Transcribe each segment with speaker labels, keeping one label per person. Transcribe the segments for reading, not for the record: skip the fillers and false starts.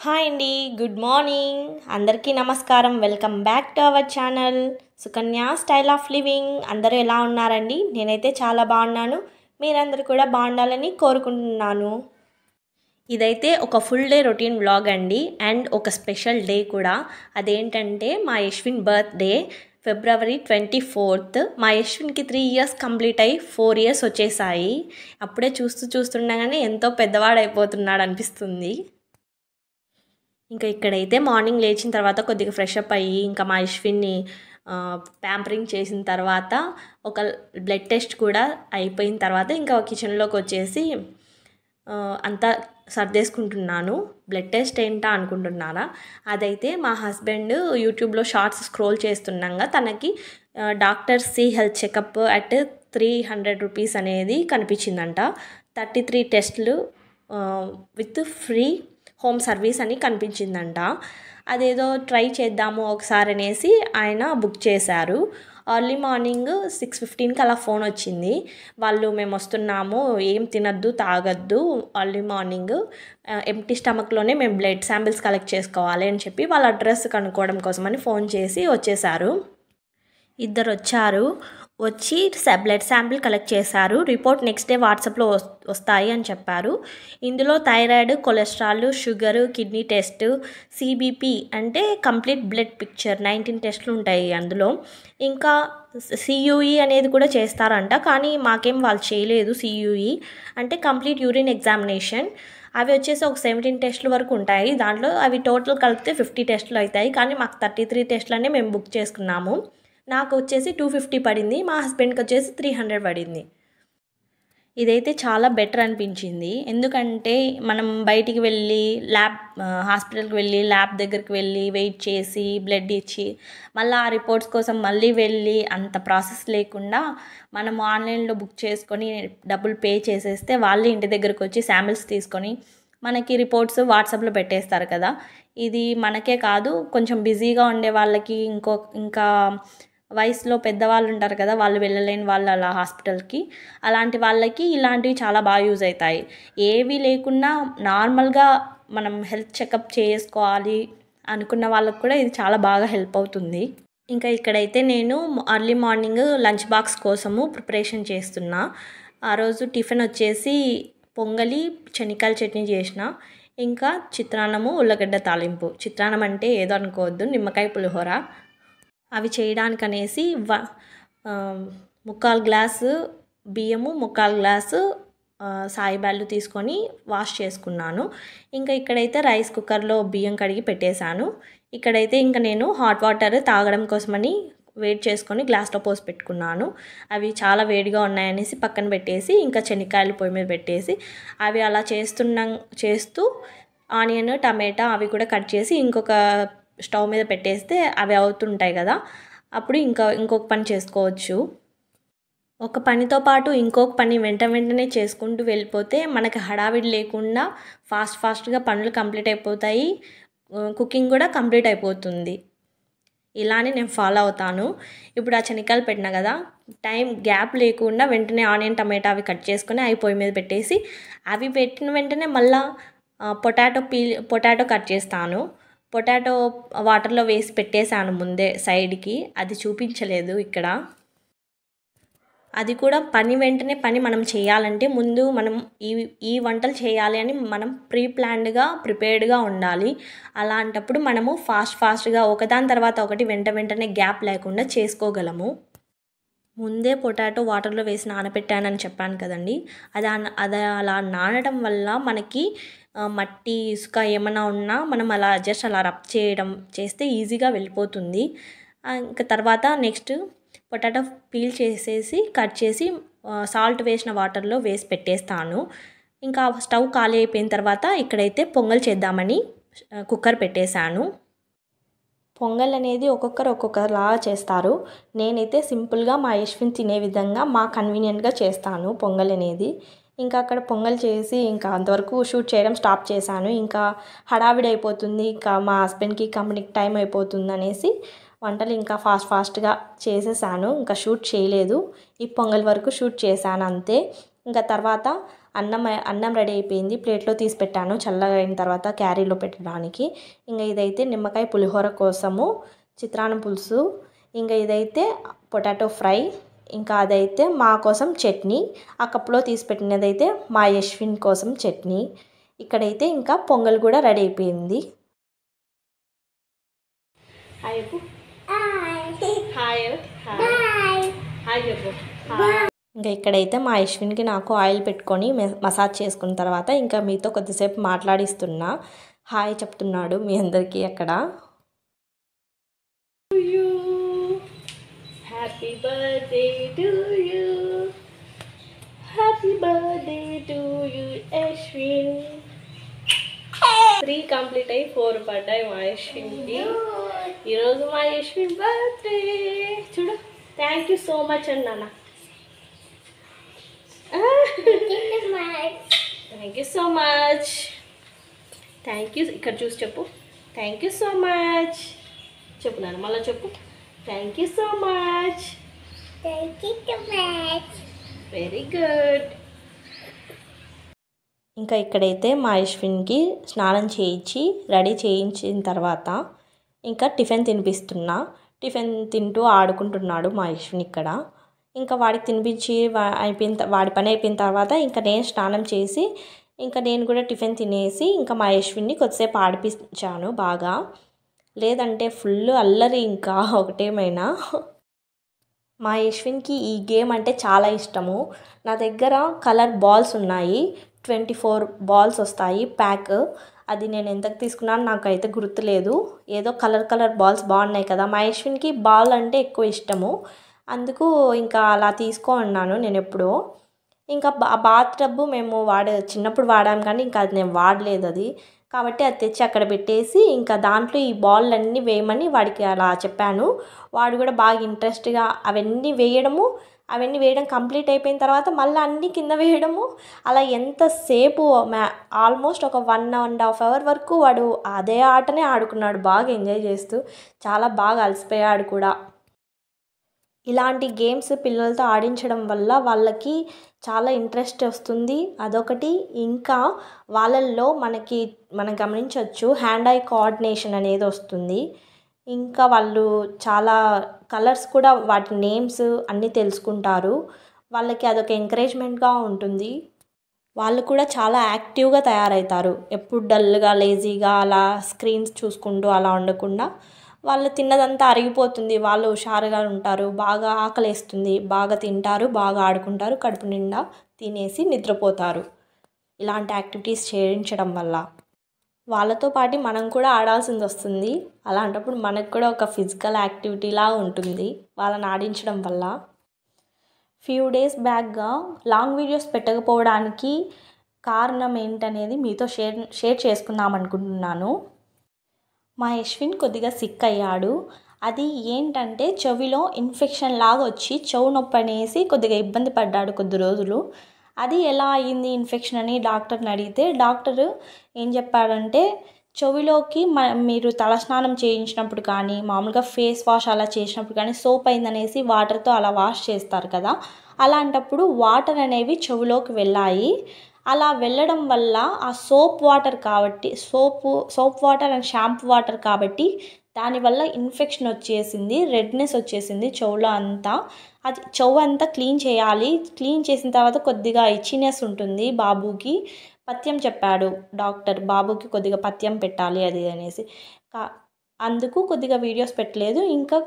Speaker 1: Hi అండి, good morning. అందరికీ నమస్కారం. Welcome back to our channel Sukanya style of living. అందరూ ఎలా ఉన్నారండి? నేనైతే చాలా బాగున్నాను. మీరందరూ కూడా బాగుండాలని కోరుకుంటున్నాను. ఇదైతే ఒక ఫుల్ డే రొటీన్ వ్లాగ్ అండి, అండ్ ఒక స్పెషల్ డే కూడా. అదేంటంటే మా యశ్విన్ బర్త్డే February 24th. మా యశ్విన్కి 3 years కంప్లీట్ అయ్యి 4 years వచ్చేసాయి. అప్పుడే చూస్తుండగానే ఎంతో పెద్దవాడైపోతున్నాడు అనిపిస్తుంది. ఇంకా ఇక్కడైతే మార్నింగ్ లేచిన తర్వాత కొద్దిగా ఫ్రెష్ అప్ అయ్యి ఇంకా మా యశ్విన్ని ప్యాంపరింగ్ చేసిన తర్వాత ఒక బ్లడ్ టెస్ట్ కూడా అయిపోయిన తర్వాత ఇంకా కిచెన్లోకి వచ్చేసి అంతా సర్దేసుకుంటున్నాను. బ్లడ్ టెస్ట్ ఏంటా అనుకుంటున్నారా? అదైతే మా హస్బెండ్ యూట్యూబ్లో షార్ట్స్ స్క్రోల్ చేస్తున్నాగా తనకి doctor see health checkup at 300 rupees అనేది కనిపించిందంట. 33 టెస్టులు విత్ ఫ్రీ హోమ్ సర్వీస్ అని కనిపించిందంట. అదేదో ట్రై చేద్దాము ఒకసారి అనేసి ఆయన బుక్ చేశారు. ఎర్లీ మార్నింగ్ 6:15కి అలా ఫోన్ వచ్చింది. మేము వస్తున్నాము, ఏం తినద్దు తాగద్దు, ఎర్లీ మార్నింగ్ ఎంప్టీ స్టమక్లోనే మేము బ్లడ్ శాంపిల్స్ కలెక్ట్ చేసుకోవాలి అని చెప్పి వాళ్ళ అడ్రస్ కనుక్కోవడం కోసమని ఫోన్ చేసి వచ్చేసారు. ఇద్దరు వచ్చి బ్లడ్ శాంపిల్ కలెక్ట్ చేశారు. రిపోర్ట్ నెక్స్ట్ డే వాట్సాప్లో వస్తాయి అని చెప్పారు. ఇందులో thyroid, cholesterol, sugar, kidney test, CBP అంటే కంప్లీట్ బ్లడ్ పిక్చర్ 19 టెస్టులు ఉంటాయి అందులో. ఇంకా సియుఈ అనేది కూడా చేస్తారంట, కానీ మాకేం వాళ్ళు చేయలేదు. సియుఈ అంటే కంప్లీట్ యూరిన్ ఎగ్జామినేషన్. అవి వచ్చేసి ఒక 17 టెస్టుల వరకు ఉంటాయి. దాంట్లో అవి టోటల్ కలిపితే 50 టెస్టులు అవుతాయి, కానీ మాకు 33 టెస్టులనే మేము బుక్ చేసుకున్నాము. నాకు వచ్చేసి 250 పడింది, మా హస్బెండ్కి వచ్చేసి 300 పడింది. ఇదైతే చాలా బెటర్ అనిపించింది. ఎందుకంటే మనం బయటికి వెళ్ళి హాస్పిటల్కి వెళ్ళి ల్యాబ్ దగ్గరికి వెళ్ళి వెయిట్ చేసి బ్లడ్ ఇచ్చి మళ్ళీ ఆ రిపోర్ట్స్ కోసం మళ్ళీ వెళ్ళి అంత ప్రాసెస్ లేకుండా మనం ఆన్లైన్లో బుక్ చేసుకొని డబ్బులు పే చేసేస్తే వాళ్ళే ఇంటి దగ్గరకు వచ్చి శాంపిల్స్ తీసుకొని మనకి రిపోర్ట్స్ వాట్సాప్లో పెట్టేస్తారు కదా. ఇది మనకే కాదు, కొంచెం బిజీగా ఉండే వాళ్ళకి, ఇంకా వయసులో పెద్దవాళ్ళు ఉంటారు కదా, వాళ్ళు వెళ్ళలేని వాళ్ళు అలా హాస్పిటల్కి, అలాంటి వాళ్ళకి ఇలాంటివి చాలా బాగా యూజ్ అవుతాయి. ఏవి లేకున్నా నార్మల్గా మనం హెల్త్ చెకప్ చేసుకోవాలి అనుకున్న వాళ్ళకి కూడా ఇది చాలా బాగా హెల్ప్ అవుతుంది. ఇంకా ఇక్కడైతే నేను ఎర్లీ మార్నింగ్ లంచ్ బాక్స్ కోసము ప్రిపరేషన్ చేస్తున్నా. ఆ రోజు టిఫిన్ వచ్చేసి పొంగలి, శనగకాయల చట్నీ చేసిన, ఇంకా చిత్రాన్నము, ఉల్లగడ్డ తాలింపు. చిత్రాన్నం అంటే ఏదో అనుకోవద్దు, నిమ్మకాయ పులిహోర. అవి చేయడానికి అనేసి 3/4 గ్లాసు బియ్యము, 3/4 గ్లాసు సాయిబాళ్ళు తీసుకొని వాష్ చేసుకున్నాను. ఇంకా ఇక్కడైతే రైస్ కుక్కర్లో బియ్యం కడిగి పెట్టేశాను. ఇక్కడైతే ఇంకా నేను హాట్ వాటర్ తాగడం కోసమని వేడి చేసుకొని గ్లాస్లో పోసి పెట్టుకున్నాను. అవి చాలా వేడిగా ఉన్నాయనేసి పక్కన పెట్టేసి ఇంకా శనగకాయలు పొయ్యి మీద పెట్టేసి అవి అలా చేస్తూ ఆనియన్, టమాటా అవి కూడా కట్ చేసి ఇంకొక స్టవ్ మీద పెట్టేస్తే అవి అవుతుంటాయి కదా, అప్పుడు ఇంకొక పని చేసుకోవచ్చు. ఒక పనితో పాటు ఇంకొక పని వెంటనే చేసుకుంటూ వెళ్ళిపోతే మనకి హడావిడి లేకుండా ఫాస్ట్గా పనులు కంప్లీట్ అయిపోతాయి, కుకింగ్ కూడా కంప్లీట్ అయిపోతుంది. ఇలానే నేను ఫాలో అవుతాను. ఇప్పుడు ఆ శనగకాయలు పెట్టినా కదా, టైం గ్యాప్ లేకుండా వెంటనే ఆనియన్, టమాటా అవి కట్ చేసుకొని అవి పొయ్యి మీద పెట్టేసి అవి పెట్టిన వెంటనే మళ్ళీ పొటాటో కట్ చేస్తాను. పొటాటో వాటర్లో వేసి పెట్టేశాను ముందే సైడ్కి, అది చూపించలేదు ఇక్కడ. అది కూడా వెంటనే పని మనం చేయాలంటే ముందు మనం ఈ వంటలు చేయాలి అని మనం ప్రిపేర్డ్గా ఉండాలి. అలాంటప్పుడు మనము ఫాస్ట్గా ఒకదాని తర్వాత ఒకటి వెంటనే గ్యాప్ లేకుండా చేసుకోగలము. ముందే పొటాటో వాటర్లో వేసి నానబెట్టానని చెప్పాను కదండి, అది అలా నానడం వల్ల మనకి మట్టి, ఇసుక ఏమైనా ఉన్నా మనం అలా రబ్ చేస్తే ఈజీగా వెళ్ళిపోతుంది. ఇంకా తర్వాత నెక్స్ట్ పొటాటో పీల్ చేసేసి కట్ చేసి సాల్ట్ వేసిన వాటర్లో వేసి పెట్టేస్తాను. ఇంకా స్టవ్ ఖాళీ అయిపోయిన తర్వాత ఇక్కడైతే పొంగల్ చేద్దామని కుక్కర్ పెట్టేశాను. పొంగల్ అనేది ఒక్కొక్కరులా చేస్తారు. నేనైతే సింపుల్గా మా యశ్విన్ తినే విధంగా మా కన్వీనియంట్గా చేస్తాను పొంగల్ అనేది. ఇంకా అక్కడ పొంగల్ చేసి ఇంకా అంతవరకు షూట్ చేయడం స్టాప్ చేశాను. ఇంకా హడావిడి అయిపోతుంది, ఇంకా మా హస్బెండ్కి కంపెనీకి టైం అయిపోతుంది అనేసి వంటలు ఇంకా ఫాస్ట్గా చేసేసాను. ఇంకా షూట్ చేయలేదు, ఈ పొంగల్ వరకు షూట్ చేశాను అంతే. ఇంకా తర్వాత అన్నం రెడీ అయిపోయింది. ప్లేట్లో తీసి పెట్టాను చల్లగా అయిన తర్వాత క్యారీలో పెట్టడానికి. ఇంకా ఇదైతే నిమ్మకాయ పులిహోర కోసము చిత్రాన్నం పులుసు, ఇంకా ఇదైతే పొటాటో ఫ్రై, ఇంకా అదైతే మా కోసం చట్నీ, ఆ కప్పులో తీసి పెట్టినదైతే మా యశ్విన్ కోసం చట్నీ. ఇక్కడైతే ఇంకా పొంగల్ కూడా రెడీ అయిపోయింది. ఇంకా ఇక్కడైతే మా యశ్విన్కి నాకు ఆయిల్ పెట్టుకొని మసాజ్ చేసుకున్న తర్వాత ఇంకా మీతో కొద్దిసేపు మాట్లాడిస్తున్నా. హాయ్ చెప్తున్నాడు మీ అందరికీ అక్కడ. Happy birthday to you, happy birthday to you Yashwin. 3 complete అయ్యి 4 పడ్డాయి మా యశ్విన్కి. ఈరోజు మా యశ్విన్ బర్త్డే. చూడు, థ్యాంక్ యూ సో మచ్ అండి నాన్న. Thank you so much. Thank you. ఇక్కడ చూసి చెప్పు, థ్యాంక్ యూ సో మచ్ చెప్పు నాన్న, మళ్ళీ చెప్పు. Thank you so much. Very good. ఇంకా ఇక్కడైతే మా యశ్విన్కి స్నానం చేయించి రెడీ చేయించిన తర్వాత ఇంకా టిఫిన్ తినిపిస్తున్నా. టిఫిన్ తింటూ ఆడుకుంటున్నాడు మా యశ్విన్ ఇక్కడ. ఇంకా వాడికి తినిపించి వాడి పని అయిపోయిన తర్వాత ఇంకా నేను స్నానం చేసి ఇంకా నేను కూడా టిఫిన్ తినేసి ఇంకా మా యశ్విన్ని కొద్దిసేపు ఆడిపించాను బాగా. లేదంటే ఫుల్ అల్లరి ఇంకా ఒకటేమైనా. మా యశ్విన్కి ఈ గేమ్ అంటే చాలా ఇష్టము. నా దగ్గర కలర్ బాల్స్ ఉన్నాయి, 24 బాల్స్ వస్తాయి ప్యాక్. అది నేను ఎంతకు తీసుకున్నాను నాకైతే గుర్తులేదు. ఏదో కలర్ బాల్స్ బాగున్నాయి కదా. మా యశ్విన్కి బాల్ అంటే ఎక్కువ ఇష్టము, అందుకు ఇంకా అలా తీసుకో అన్నాను నేను ఎప్పుడో. ఇంకా బాత్ టబ్బు మేము చిన్నప్పుడు వాడాం కానీ ఇంకా అది నేను వాడలేదు అది, కాబట్టి అది తెచ్చి అక్కడ పెట్టేసి ఇంకా దాంట్లో ఈ బాల్లన్నీ వేయమని వాడికి అలా చెప్పాను. వాడు కూడా బాగా ఇంట్రెస్ట్గా అవన్నీ వేయడం కంప్లీట్ అయిపోయిన తర్వాత మళ్ళీ అన్నీ కింద వేయడము, అలా ఎంతసేపు ఆల్మోస్ట్ ఒక 1.5 అవర్ వరకు వాడు అదే ఆటనే ఆడుకున్నాడు, బాగా ఎంజాయ్ చేస్తూ. చాలా బాగా అలసిపోయాడు కూడా. ఇలాంటి గేమ్స్ పిల్లలతో ఆడించడం వల్ల వాళ్ళకి చాలా ఇంట్రెస్ట్ వస్తుంది, అదొకటి. ఇంకా వాళ్ళల్లో మనం గమనించవచ్చు హ్యాండ్ ఐ కోఆర్డినేషన్ అనేది వస్తుంది. ఇంకా వాళ్ళు చాలా కలర్స్ కూడా వాటి నేమ్స్ అన్నీ తెలుసుకుంటారు. వాళ్ళకి అదొక ఎంకరేజ్మెంట్గా ఉంటుంది. వాళ్ళు కూడా చాలా యాక్టివ్గా తయారవుతారు. ఎప్పుడు డల్గా లేజీగా అలా స్క్రీన్స్ చూసుకుంటూ అలా ఉండకుండా వాళ్ళు తిన్నదంతా అరిగిపోతుంది, వాళ్ళు హుషారుగా ఉంటారు, బాగా ఆకలేస్తుంది, బాగా తింటారు, బాగా ఆడుకుంటారు, కడుపు నిండా తినేసి నిద్రపోతారు. ఇలాంటి యాక్టివిటీస్ చేయించడం వల్ల వాళ్ళతో పాటు మనం కూడా ఆడాల్సింది వస్తుంది. అలాంటప్పుడు మనకు కూడా ఒక ఫిజికల్ యాక్టివిటీలా ఉంటుంది వాళ్ళని ఆడించడం వల్ల. ఫ్యూ డేస్ బ్యాక్గా లాంగ్ వీడియోస్ పెట్టకపోవడానికి కారణం ఏంటనేది మీతో షేర్ చేసుకుందాం అనుకుంటున్నాను. మా యశ్విన్ కొద్దిగా సిక్ అయ్యాడు. అది ఏంటంటే చెవిలో ఇన్ఫెక్షన్ లాగా వచ్చి చెవు నొప్పి అనేసి కొద్దిగా ఇబ్బంది పడ్డాడు కొద్ది రోజులు. అది ఎలా అయ్యింది ఇన్ఫెక్షన్ అని డాక్టర్ని అడిగితే డాక్టర్ ఏం చెప్పాడంటే చెవిలోకి మీరు తలస్నానం చేయించినప్పుడు కానీ మామూలుగా ఫేస్ వాష్ అలా చేసినప్పుడు కానీ సోప్ అయిందనేసి వాటర్తో అలా వాష్ చేస్తారు కదా, అలాంటప్పుడు వాటర్ అనేవి చెవిలోకి వెళ్ళాయి. అలా వెళ్ళడం వల్ల ఆ సోప్ వాటర్ కాబట్టి soap water and shampoo water కాబట్టి దానివల్ల ఇన్ఫెక్షన్ వచ్చేసింది, రెడ్నెస్ వచ్చేసింది చెవులో అంతా. అది చెవు అంతా క్లీన్ చేయాలి. క్లీన్ చేసిన తర్వాత కొద్దిగా ఇచ్చినెస్ ఉంటుంది. బాబుకి పథ్యం చెప్పాడు డాక్టర్, బాబుకి కొద్దిగా పథ్యం పెట్టాలి అది అనేసి. అందుకు కొద్దిగా వీడియోస్ పెట్టలేదు. ఇంకా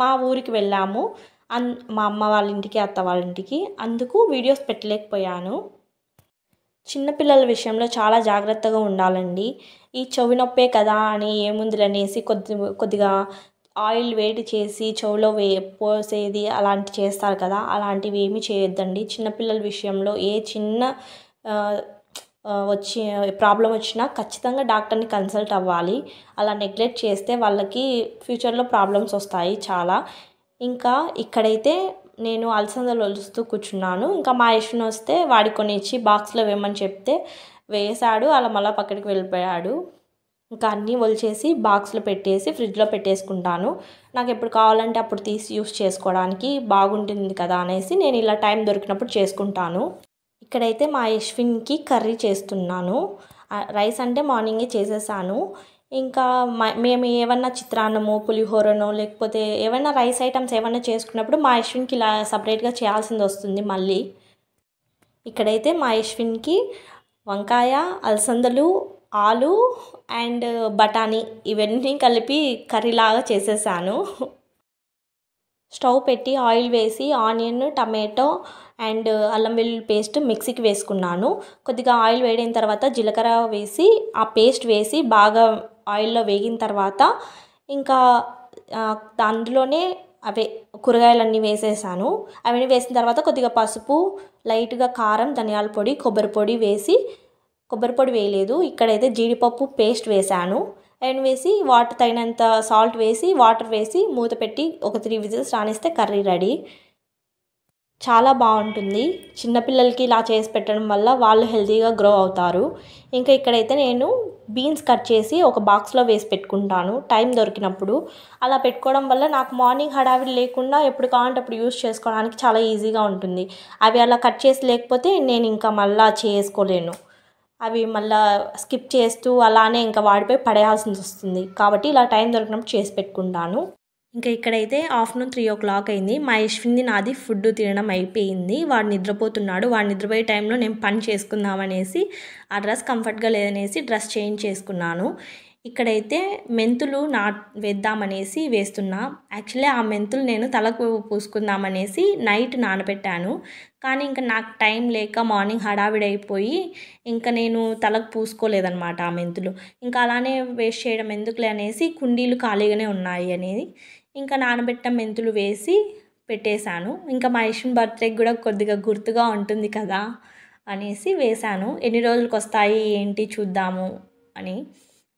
Speaker 1: మా ఊరికి వెళ్ళాము, మా అమ్మ వాళ్ళ ఇంటికి అత్త వాళ్ళ ఇంటికి, అందుకు వీడియోస్ పెట్టలేకపోయాను. చిన్నపిల్లల విషయంలో చాలా జాగ్రత్తగా ఉండాలండి. ఈ చెవి నొప్పే కదా అని ఏముందిలనేసి కొద్దిగా ఆయిల్ వేడి చేసి చెవిలో పోసేది అలాంటి చేస్తారు కదా, అలాంటివి ఏమీ చేయొద్దండి. చిన్నపిల్లల విషయంలో ఏ చిన్న ప్రాబ్లం వచ్చినా ఖచ్చితంగా డాక్టర్ని కన్సల్ట్ అవ్వాలి. అలా నెగ్లెక్ట్ చేస్తే వాళ్ళకి ఫ్యూచర్లో ప్రాబ్లమ్స్ వస్తాయి చాలా. ఇంకా ఇక్కడైతే నేను అలసందలు ఒలుస్తూ కూర్చున్నాను. ఇంకా మా యశ్విన్ వస్తే వాడికి కొన్ని ఇచ్చి బాక్స్లో వేయమని చెప్తే వేసాడు, అలా మళ్ళీ పక్కడికి వెళ్ళిపోయాడు. ఇంకా అన్నీ ఒలిచేసి బాక్స్లో పెట్టేసి ఫ్రిడ్జ్లో పెట్టేసుకుంటాను. నాకు ఎప్పుడు కావాలంటే అప్పుడు తీసి యూస్ చేసుకోవడానికి బాగుంటుంది కదా అనేసి నేను ఇలా టైం దొరికినప్పుడు చేసుకుంటాను. ఇక్కడైతే మా యశ్విన్కి కర్రీ చేస్తున్నాను. రైస్ అంటే మార్నింగే చేసేసాను. ఇంకా మేము ఏమన్నా చిత్రాన్నమో పులిహోరనో లేకపోతే ఏమైనా రైస్ ఐటమ్స్ ఏమన్నా చేసుకున్నప్పుడు మా యశ్విన్కి ఇలా సపరేట్గా చేయాల్సింది వస్తుంది మళ్ళీ. ఇక్కడైతే మా యశ్విన్కి వంకాయ, అలసందలు, ఆలు అండ్ బఠానీ ఇవన్నీ కలిపి కర్రీలాగా చేసేసాను. స్టవ్ పెట్టి ఆయిల్ వేసి ఆనియన్, టమాటో అండ్ అల్లం వెల్లుల్లి పేస్ట్ మిక్సీకి వేసుకున్నాను. కొద్దిగా ఆయిల్ వేడిన తర్వాత జీలకర్ర వేసి ఆ పేస్ట్ వేసి బాగా ఆయిల్లో వేగిన తర్వాత ఇంకా అందులోనే అవే కూరగాయలన్నీ వేసేసాను. అవన్నీ వేసిన తర్వాత కొద్దిగా పసుపు, లైట్గా కారం, ధనియాల పొడి, కొబ్బరి పొడి వేసి, కొబ్బరి పొడి వేయలేదు, ఇక్కడైతే జీడిపప్పు పేస్ట్ వేసాను. అండ్ వేసి వాటర్ తగినంత సాల్ట్ వేసి వాటర్ వేసి మూత పెట్టి ఒక 3 విజిల్స్ రానిస్తే కర్రీ రెడీ. చాలా బాగుంటుంది. చిన్నపిల్లలకి ఇలా చేసి పెట్టడం వల్ల వాళ్ళు హెల్తీగా గ్రో అవుతారు. ఇంకా ఇక్కడైతే నేను బీన్స్ కట్ చేసి ఒక బాక్స్లో వేసి పెట్టుకుంటాను టైం దొరికినప్పుడు. అలా పెట్టుకోవడం వల్ల నాకు మార్నింగ్ హడావిడి లేకుండా ఎప్పుడు కావాలంటే అప్పుడు యూస్ చేసుకోవడానికి చాలా ఈజీగా ఉంటుంది. అవి అలా కట్ చేసి లేకపోతే నేను ఇంకా మళ్ళీ చేసుకోలేను. అవి మళ్ళీ స్కిప్ చేస్తూ అలానే ఇంకా వాడిపోయి పడేయాల్సి వస్తుంది. కాబట్టి ఇలా టైం దొరికినప్పుడు చేసి పెట్టుకుంటాను. ఇంకా ఇక్కడైతే ఆఫ్టర్నూన్ 3 o'clock అయింది. మా యశ్విన్ది నాది ఫుడ్ తినడం అయిపోయింది. వాడు నిద్రపోతున్నాడు. వాడు నిద్రపోయే టైంలో నేను పని చేసుకుందామనేసి ఆ డ్రెస్ కంఫర్ట్గా లేదనేసి డ్రెస్ చేంజ్ చేసుకున్నాను. ఇక్కడైతే మెంతులు వేద్దామనేసి వేస్తున్నా. యాక్చువల్లీ ఆ మెంతులు నేను తలకు పూసుకుందామనేసి నైట్ నానబెట్టాను. కానీ ఇంకా నాకు టైం లేక మార్నింగ్ హడావిడి అయిపోయి ఇంకా నేను తలకు పూసుకోలేదన్నమాట ఆ మెంతులు. ఇంకా అలానే వేస్ట్ చేయడం ఎందుకులే అనేసి కుండీలు ఖాళీగానే ఉన్నాయి అనేది ఇంకా నానబెట్టిన మెంతులు వేసి పెట్టేశాను. ఇంకా మా యశ్విన్ బర్త్డేకి కూడా కొద్దిగా గుర్తుగా ఉంటుంది కదా అనేసి వేశాను. ఎన్ని రోజులకు వస్తాయి ఏంటి చూద్దాము అని.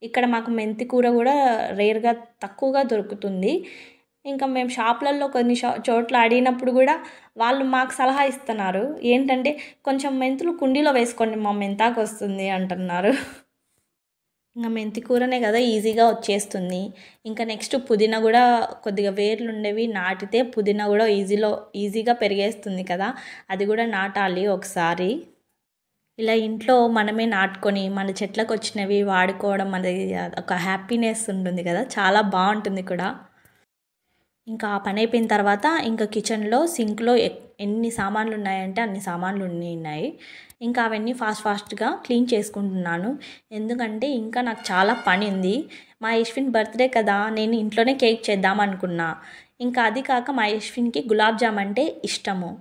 Speaker 1: ఇక్కడ మాకు మెంతి కూర కూడా రేర్గా తక్కువగా దొరుకుతుంది. ఇంకా మేము షాపులలో కొన్ని చోట్ల అడిగినప్పుడు కూడా వాళ్ళు మాకు సలహా ఇస్తున్నారు. ఏంటంటే కొంచెం మెంతులు కుండీలో వేసుకోండి మా మెంతాకు వస్తుంది అంటున్నారు. ఇంకా మెంతి కూరనే కదా ఈజీగా వచ్చేస్తుంది. ఇంకా నెక్స్ట్ పుదీనా కూడా కొద్దిగా వేర్లు ఉండేవి నాటితే పుదీనా కూడా ఈజీగా పెరిగేస్తుంది కదా, అది కూడా నాటాలి ఒకసారి. ఇలా ఇంట్లో మనమే నాటుకొని మన చెట్లకు వచ్చినవి వాడుకోవడం అనేది ఒక హ్యాపీనెస్ ఉంటుంది కదా, చాలా బాగుంటుంది కూడా. ఇంకా ఆ పని అయిపోయిన తర్వాత ఇంకా కిచెన్లో సింక్లో ఎన్ని సామాన్లు ఉన్నాయంటే అన్ని సామాన్లు ఉన్నాయి. ఇంకా అవన్నీ ఫాస్ట్గా క్లీన్ చేసుకుంటున్నాను. ఎందుకంటే ఇంకా నాకు చాలా పని ఉంది. మా యశ్విన్ బర్త్డే కదా, నేను ఇంట్లోనే కేక్ చేద్దాం అనుకున్నా. ఇంకా అది కాక మా యశ్విన్కి గులాబ్ జామ్ అంటే ఇష్టము.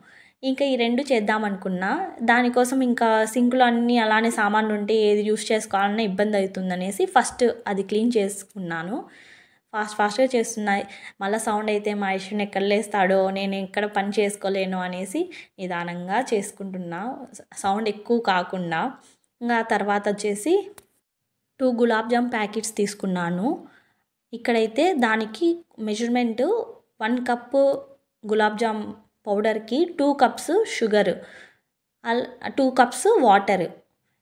Speaker 1: ఇంకా ఈ 2 చేద్దాం అనుకున్నా. దానికోసం ఇంకా సింక్లో అన్నీ అలానే సామాన్లు ఉంటే ఏది యూస్ చేసుకోవాలన్నా ఇబ్బంది అవుతుందనేసి ఫస్ట్ అది క్లీన్ చేసుకున్నాను. ఫాస్ట్గా చేస్తున్నాయి. మళ్ళీ సౌండ్ అయితే మా యశ్విన్ ఎక్కడ లేస్తాడో, నేను ఎక్కడ పని చేసుకోలేను అనేసి నిదానంగా చేసుకుంటున్నా, సౌండ్ ఎక్కువ కాకుండా. ఇంకా తర్వాత వచ్చేసి 2 గులాబ్ జామ్ ప్యాకెట్స్ తీసుకున్నాను. ఇక్కడైతే దానికి మెజర్మెంటు 1 కప్పు గులాబ్ జామ్ పౌడర్కి 2 కప్స్ షుగర్, 2 కప్స్ వాటర్.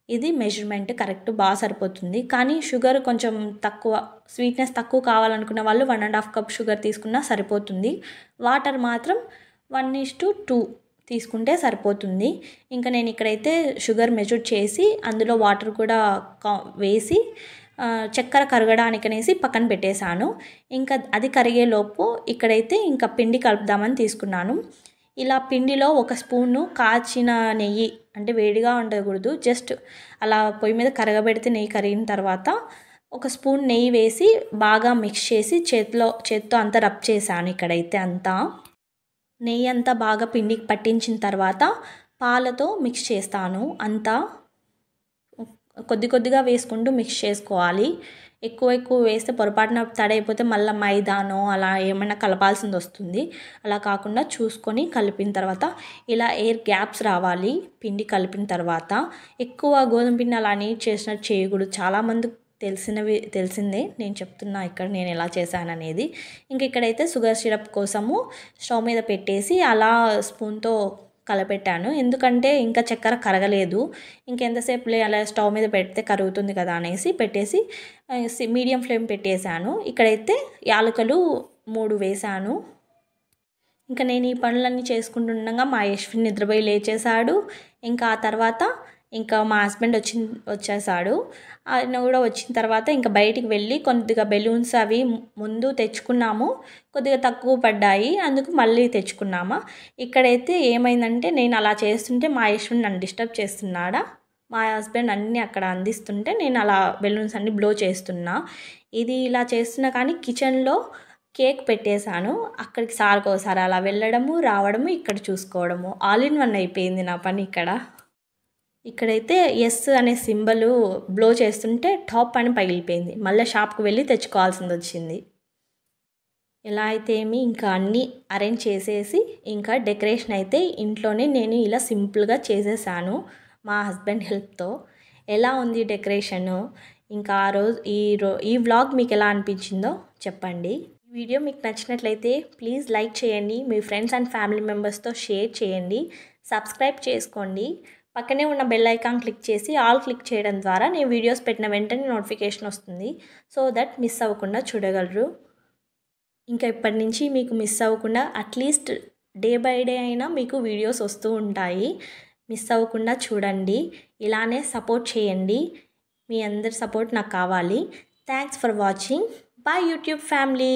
Speaker 1: ఇది మెజర్మెంట్ కరెక్ట్ బాగా సరిపోతుంది. కానీ షుగర్ కొంచెం తక్కువ, స్వీట్నెస్ తక్కువ కావాలనుకున్న వాళ్ళు 1.5 కప్ షుగర్ తీసుకున్నా సరిపోతుంది. వాటర్ మాత్రం 1:2 తీసుకుంటే సరిపోతుంది. ఇంకా నేను ఇక్కడైతే షుగర్ మెజర్ చేసి అందులో వాటర్ కూడా వేసి చక్కెర కరగడానికనేసి పక్కన పెట్టేశాను. ఇంకా అది కరిగేలోపు ఇక్కడైతే ఇంకా పిండి కలుపుదామని తీసుకున్నాను. ఇలా పిండిలో 1 స్పూను కాచిన నెయ్యి, అంటే వేడిగా ఉండకూడదు, జస్ట్ అలా పొయ్యి మీద కరగబెడితే నెయ్యి కరిగిన తర్వాత 1 స్పూన్ నెయ్యి వేసి బాగా మిక్స్ చేసి చేత్తో అంతా రబ్ చేశాను. ఇక్కడైతే అంతా నెయ్యి అంతా బాగా పిండికి పట్టించిన తర్వాత పాలతో మిక్స్ చేస్తాను. అంతా కొద్దిగా వేసుకుంటూ మిక్స్ చేసుకోవాలి. ఎక్కువ వేస్తే పొరపాటున తడైపోతే మళ్ళీ మైదానో అలా ఏమైనా కలపాల్సింది వస్తుంది. అలా కాకుండా చూసుకొని కలిపిన తర్వాత ఇలా ఎయిర్ గ్యాప్స్ రావాలి పిండి కలిపిన తర్వాత. ఎక్కువ గోధుమ పిండి అలా నీట్ చేసినట్టు చేయకూడదు. చాలామంది తెలిసిందే, నేను చెప్తున్నా ఇక్కడ నేను ఎలా చేశాననేది. ఇంక ఇక్కడైతే షుగర్ సిరప్ కోసము స్టవ్ మీద పెట్టేసి అలా స్పూన్తో కలపెట్టాను. ఎందుకంటే ఇంకా చక్కెర కరగలేదు, ఇంకెంతసేపు అలా స్టవ్ మీద పెడితే కరుగుతుంది కదా అనేసి పెట్టేసి మీడియం ఫ్లేమ్ పెట్టేశాను. ఇక్కడైతే యాలకులు 3 వేశాను. ఇంకా నేను ఈ పనులన్నీ చేసుకుంటుండగా మా యశ్విన్ నిద్రపోయి లేచేశాడు. ఇంకా ఆ తర్వాత ఇంకా మా హస్బెండ్ వచ్చేసాడు. ఆయన కూడా వచ్చిన తర్వాత ఇంకా బయటికి వెళ్ళి కొద్దిగా బెలూన్స్ అవి ముందు తెచ్చుకున్నాము, కొద్దిగా తక్కువ పడ్డాయి, అందుకు మళ్ళీ తెచ్చుకున్నామా. ఇక్కడైతే ఏమైందంటే నేను అలా చేస్తుంటే మా యశ్విన్ నన్ను డిస్టర్బ్ చేస్తున్నాడా. మా హస్బెండ్ అన్నీ అక్కడ అందిస్తుంటే నేను అలా బెలూన్స్ అన్నీ బ్లో చేస్తున్నా. ఇది ఇలా చేస్తున్నా కానీ కిచెన్లో కేక్ పెట్టేశాను. అక్కడికి సార్కోసారి అలా వెళ్ళడము రావడము ఇక్కడ చూసుకోవడము ఆల్ ఇన్ వన్ అయిపోయింది నా పని ఇక్కడ. ఇక్కడైతే ఎస్ అనే సింబల్ బ్లో చేస్తుంటే టాప్ అని పగిలిపోయింది. మళ్ళీ షాప్కి వెళ్ళి తెచ్చుకోవాల్సింది వచ్చింది. ఎలా అయితే ఏమి ఇంకా అన్నీ అరేంజ్ చేసేసి ఇంకా డెకరేషన్ అయితే ఇంట్లోనే నేను ఇలా సింపుల్గా చేసేసాను మా హస్బెండ్ హెల్ప్తో. ఎలా ఉంది డెకరేషను, ఇంకా ఆ రోజు ఈ వ్లాగ్ మీకు ఎలా అనిపించిందో చెప్పండి. ఈ వీడియో మీకు నచ్చినట్లయితే ప్లీజ్ లైక్ చేయండి, మీ ఫ్రెండ్స్ అండ్ ఫ్యామిలీ మెంబర్స్తో షేర్ చేయండి, సబ్స్క్రైబ్ చేసుకోండి. పక్కనే ఉన్న బెల్ ఐకాన్ క్లిక్ చేసి ఆల్ క్లిక్ చేయడం ద్వారా నేను వీడియోస్ పెట్టిన వెంటనే నోటిఫికేషన్ వస్తుంది. సో దట్ మిస్ అవ్వకుండా చూడగలరు. ఇంకా ఇప్పటి నుంచి మీకు మిస్ అవ్వకుండా అట్లీస్ట్ డే బై డే అయినా మీకు వీడియోస్ వస్తూ ఉంటాయి. మిస్ అవ్వకుండా చూడండి, ఇలానే సపోర్ట్ చేయండి. మీ అందరి సపోర్ట్ నాకు కావాలి. Thanks for watching. Bye YouTube family.